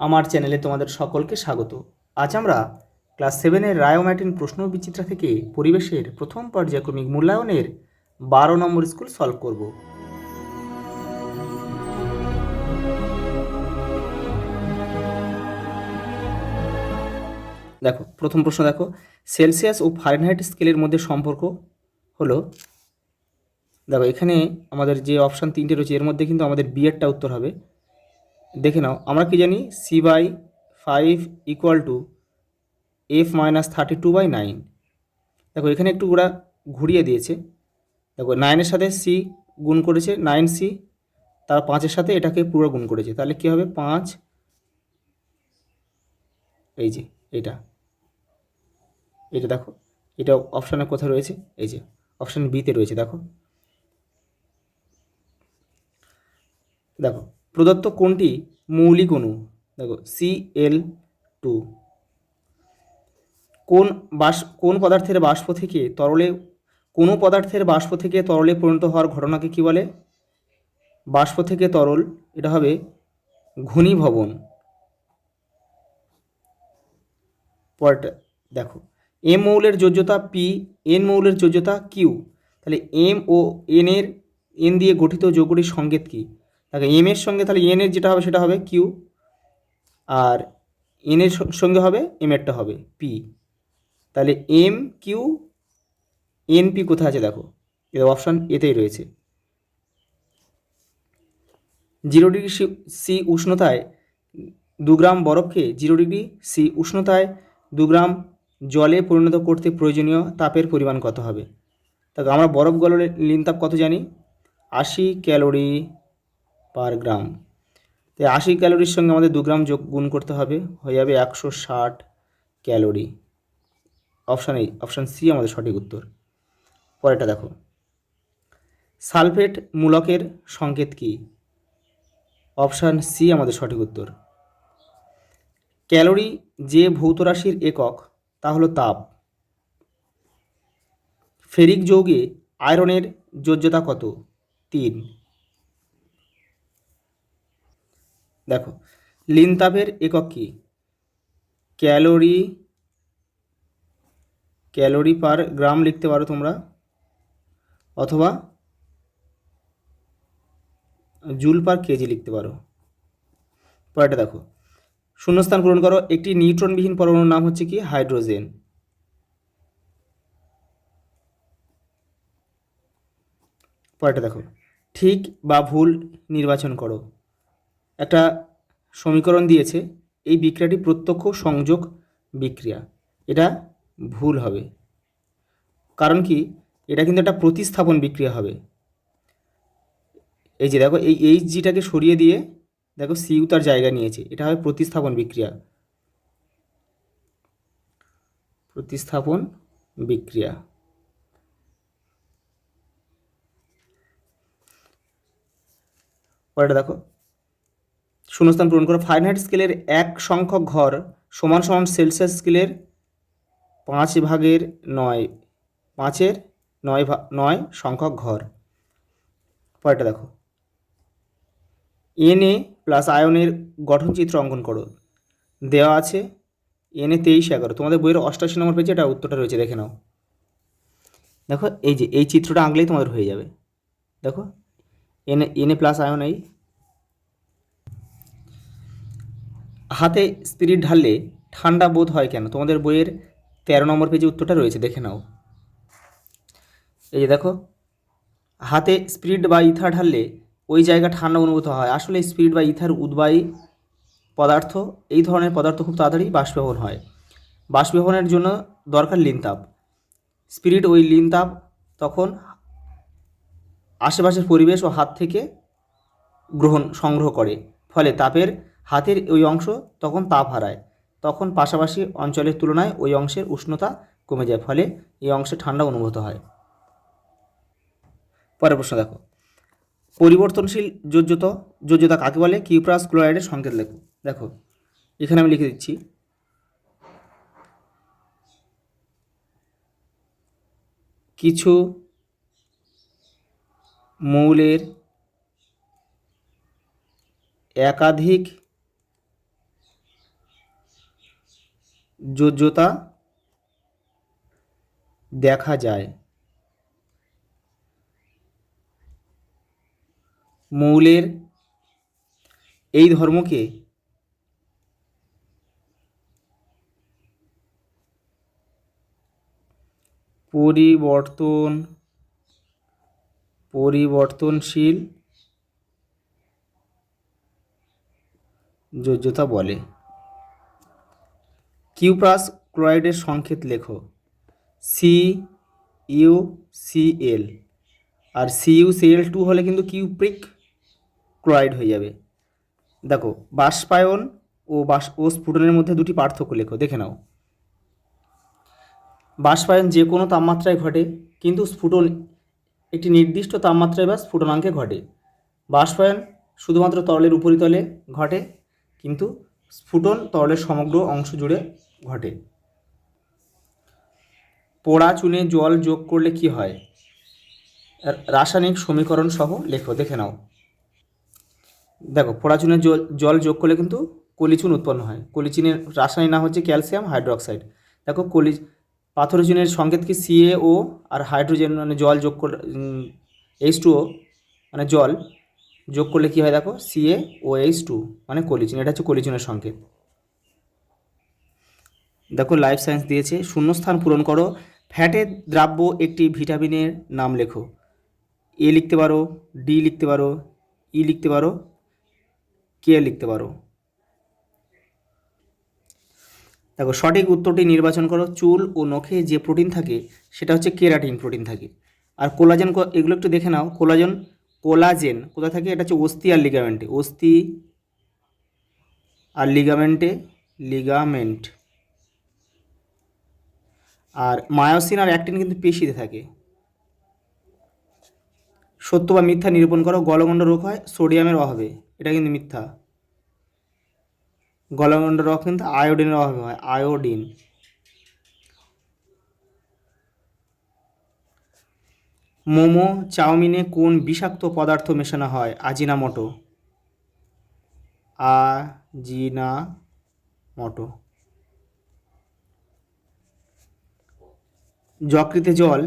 আমার চ্যানেলে তোমাদের সকলকে স্বাগত। আজ আমরা ক্লাস 7-এর রায়োম্যাটিন প্রশ্ন বিচিত্রা থেকে পরিবেশের প্রথম পর্যায়ক্রমিক মূল্যায়নের 12 নম্বর স্কুল সলভ করব। দেখো প্রথম প্রশ্ন, দেখো সেলসিয়াস ও ফারেনহাইট স্কেলের মধ্যে সম্পর্ক হলো, দেখো এখানে আমাদের যে অপশান তিনটে রয়েছে এর মধ্যে কিন্তু আমাদের বিয়েরটা উত্তর হবে। দেখে নাও, আমরা কি জানি C/5 ইকুয়াল টু F-32/9। দেখো এখানে একটু ওরা ঘুরিয়ে দিয়েছে। দেখো 9-এর সাথে সি গুণ করেছে 9C, তার 5-এর সাথে এটাকে পুরো গুণ করেছে, তাহলে কী হবে 5, এই যে এটা এটা দেখো, এটা অপশানে কোথায় রয়েছে, এই যে অপশান বিতে রয়েছে। দেখো দেখো প্রদত্ত কোনটি মৌলিক অণু, দেখো Cl2। কোন পদার্থের বাষ্প থেকে তরলে, কোনো পদার্থের বাষ্প থেকে তরলে পরিণত হওয়ার ঘটনাকে কি বলে? বাষ্প থেকে তরল, এটা হবে ঘনীভবন। পরেরটা দেখো, এম মৌলের যোজ্যতা পি, এন মৌলের যোজ্যতা কিউ, তাহলে এম ও এন দিয়ে গঠিত যৌগটির সংকেত কী? দেখো এম এর সঙ্গে তাহলে এন এর যেটা হবে সেটা হবে কিউ, আর এন এর সঙ্গে হবে এম এরটা হবে পি। তাহলে এম কিউ এন পি কোথায় আছে দেখো, এটা অপশান এতেই রয়েছে। 0°C উষ্ণতায় 2 গ্রাম বরফকে 0°C উষ্ণতায় 2 গ্রাম জলে পরিণত করতে প্রয়োজনীয় তাপের পরিমাণ কত হবে? দেখো আমরা বরফ গলনের লিন তাপ কত জানি, 80 ক্যালোরি পার গ্রাম। তাই 80 ক্যালোরির সঙ্গে আমাদের 2 গ্রাম যোগ গুণ করতে হবে, হয়ে যাবে 160 ক্যালোরি। অপশান সি আমাদের সঠিক উত্তর। পরেরটা দেখো, সালফেট মূলকের সংকেত কী? অপশান সি আমাদের সঠিক উত্তর। ক্যালোরি যে ভৌত রাশির একক তা হলো তাপ। ফেরিক যৌগে আয়রনের যোজ্যতা কত? 3। দেখো লিন তাপের একক কি? ক্যালোরি পার গ্রাম লিখতে পারো তোমরা, অথবা জুল পার কেজি লিখতে পারো। পরেরটা দেখো, শূন্যস্থান পূরণ করো। একটি নিউট্রনবিহীন পরমাণুর নাম হচ্ছে কি? হাইড্রোজেন। পরেরটা দেখো, ঠিক বা ভুল নির্বাচন করো। একটা সমীকরণ দিয়েছে, এই বিক্রিয়াটি প্রত্যক্ষ সংযোগ বিক্রিয়া, এটা ভুল হবে। কারণ কি? এটা কিন্তু একটা প্রতিস্থাপন বিক্রিয়া হবে। এই যে দেখো, এই এইচজিটাকে সরিয়ে দিয়ে দেখো সিউ তার জায়গা নিয়েছে, এটা হবে প্রতিস্থাপন বিক্রিয়া। প্রতিস্থাপন বিক্রিয়া। পরেরটা দেখো, শূন্যস্থান পূরণ করো। ফারেনহাইট স্কেলের 1 সংখ্যক ঘর সমান সমান সেলসিয়াস স্কেলের 5/9 সংখ্যক ঘর। পরেরটা দেখো, Na প্লাস আয়নের গঠনচিত্র অঙ্কন করো। দেওয়া আছে Na 23/11, তোমাদের বইয়ের 88 নম্বর পেজে এটা উত্তরটা রয়েছে, দেখে নাও। দেখো এই যে এই চিত্রটা আঁকলেই তোমাদের হয়ে যাবে। দেখো Na প্লাস আয়ন, এই হাতে স্পিরিট ঢাললে ঠান্ডা বোধ হয় কেন? তোমাদের বইয়ের 13 নম্বর পেজে উত্তরটা রয়েছে, দেখে নাও। এই যে দেখো, হাতে স্পিরিট বা ইথার ঢাললে ওই জায়গা ঠান্ডা অনুভূত হয়। আসলে স্পিরিট বা ইথার উদ্বায়ী পদার্থ, এই ধরনের পদার্থ খুব তাড়াতাড়ি বাষ্পীভবন হয়। বাষ্পীভবনের জন্য দরকার লিন তাপ। স্পিরিট ওই লিন তাপ তখন আশেপাশের পরিবেশ ও হাত থেকে সংগ্রহ করে, ফলে তাপের হাতের ওই অংশ তখন তাপ হারায়। তখন পাশাপাশি অঞ্চলের তুলনায় ওই অংশের উষ্ণতা কমে যায়, ফলে এই অংশে ঠান্ডা অনুভূত হয়। পরের প্রশ্ন দেখো, পরিবর্তনশীল যোজ্যতা কাকে বলে? কিউপ্রাস ক্লোরাইডের সংকেত লেখো। দেখো এখানে আমি লিখে দিচ্ছি, কিছু মৌলের একাধিক যোজ্যতা দেখা যায়। মৌলের এই ধর্মকে পরিবর্তনশীল যোজ্যতা বলে। কিউপ্রাস ক্লোরাইডের সংকেত লেখো। CuCl, আর CuCl2 হলে কিন্তু কিউপ্রিক ক্লোরাইড হয়ে যাবে। দেখো, বাষ্পায়ন ও স্ফুটনের মধ্যে দুটি পার্থক্য লেখো, দেখে নাও। বাষ্পায়ন যে কোনো তাপমাত্রায় ঘটে, কিন্তু স্ফুটন একটি নির্দিষ্ট তাপমাত্রায় বা স্ফুটনাঙ্কে ঘটে। বাষ্পায়ন শুধুমাত্র তরলের উপরিতলে ঘটে, কিন্তু স্ফুটন তরলের সমগ্র অংশ জুড়ে ঘটে। পোড়া চুনে জল যোগ করলে কি হয়? রাসায়নিক সমীকরণ সহ লেখো, দেখে নাও। দেখো, পোড়া চুনে জল যোগ করলে কিন্তু কলিচুন উৎপন্ন হয়। কলিচুনের রাসায়নিক নাম হচ্ছে ক্যালসিয়াম হাইড্রোক্সাইড। দেখো, পাথর চুনের সংকেত কি? CaO, আর হাইড্রোজেন মানে জল যোগ করলে H2O মানে জল যোগ করলে কী হয়? দেখো, CaOH2 মানে কলিচুন। এটা হচ্ছে কলিচুনের সংকেত। দেখো, লাইফ সায়েন্স দিয়েছে, শূন্যস্থান পূরণ করো। ফ্যাটের দ্রাব্য একটি ভিটামিনের নাম লেখো। A লিখতে পারো, D লিখতে পারো, E লিখতে পারো, K লিখতে পারো। দেখো, সঠিক উত্তরটি নির্বাচন করো। চুল ও নখে যে প্রোটিন থাকে সেটা হচ্ছে কেরাটিন প্রোটিন থাকে। আর কোলাজেন, এগুলো একটু দেখে নাও। কোলাজেন কোথায় থাকে? এটা হচ্ছে অস্থি আর লিগামেন্টে। অস্থি আর লিগামেন্ট। আর মায়োসিন আর অ্যাক্টিন কিন্তু পেশিতে থাকে। সত্য বা মিথ্যা নিরূপণ করো। গলগণ্ড রোগ হয় সোডিয়ামের অভাবে, এটা কিন্তু মিথ্যা। গলগণ্ড রোগ কিন্তু আয়োডিনের অভাবে হয়, আয়োডিন। মোমো চাউমিনে কোন বিষাক্ত পদার্থ মেশানো হয়? আজিনামোটো। যকৃতে জল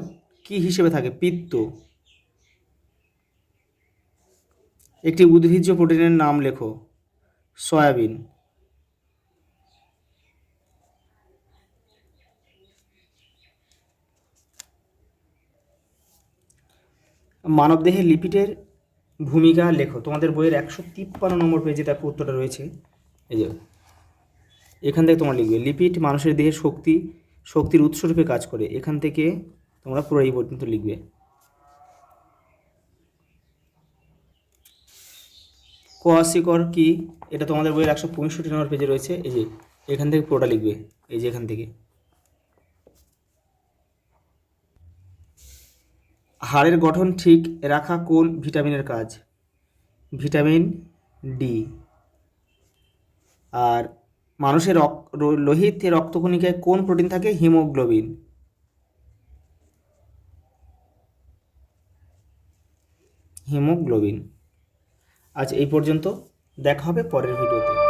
কি হিসেবে থাকে? পিত্ত। একটি উদ্ভিজ্জ প্রোটিনের নাম লেখো। সয়াবিন। মানবদেহে লিপিডের ভূমিকা লেখো। তোমাদের বইয়ের 153 নম্বর পেজে দেখো উত্তরটা রয়েছে। এই যে এখান থেকে তোমরা লিখবে, লিপিড মানুষের দেহে শক্তির উৎসরূপে কাজ করে। এখান থেকে তোমরা পুরো এই পর্যন্ত লিখবে। কোয়াশিকর কি? এটা তোমাদের বইয়ের 165 নম্বর পেজে রয়েছে। এই যে এখান থেকে পুরোটা লিখবে, এই যে এখান থেকে। হাড়ের গঠন ঠিক রাখা কোন ভিটামিনের কাজ? Vitamin D. আর মানুষের লোহিত রক্তকণিকায় কোন প্রোটিন থাকে? হিমোগ্লোবিন। আজ এই পর্যন্ত, দেখা হবে পরের ভিডিওতে।